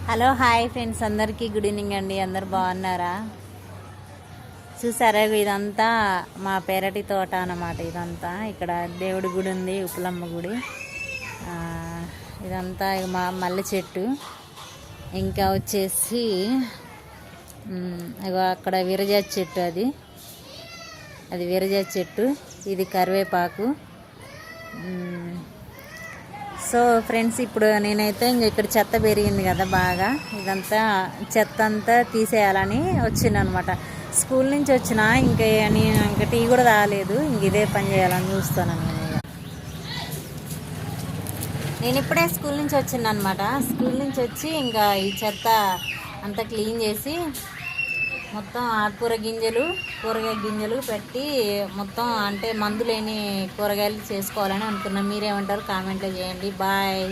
Hello hi friends, అందరికీ good evening అండి. అందరు బాగున్నారా? చూసారా, ఇదంతా మా పెరటి తోట అన్నమాట. ఇదంతా ఇక్కడ దేవుడి గుడి ఉంది, ఉప్పులమ్మ గుడి. ఇదంతా మా మల్లె చెట్టు. ఇంకా వచ్చేసి అక్కడ విరజాజి చెట్టు, అది విరజాజి చెట్టు. ఇది కరివేపాకు. సో ఫ్రెండ్స్, ఇప్పుడు నేనైతే ఇక్కడ చెత్త పెరిగింది కదా బాగా, ఇదంతా చెత్త అంతా తీసేయాలని వచ్చిందనమాట. స్కూల్ నుంచి వచ్చిన ఇంకా టీ కూడా తాగలేదు, ఇదే పని చేయాలని చూస్తాను నేను ఇప్పుడే స్కూల్ నుంచి వచ్చింది అనమాట. స్కూల్ నుంచి వచ్చి ఇంకా ఈ చెత్త అంతా క్లీన్ చేసి మొత్తం ఆకుకూర గింజలు, కూరగాయ గింజలు పెట్టి మొత్తం అంటే మందు లేని కూరగాయలు చేసుకోవాలని అనుకున్నాం. మీరేమంటారు? కామెంట్లో చేయండి. బాయ్.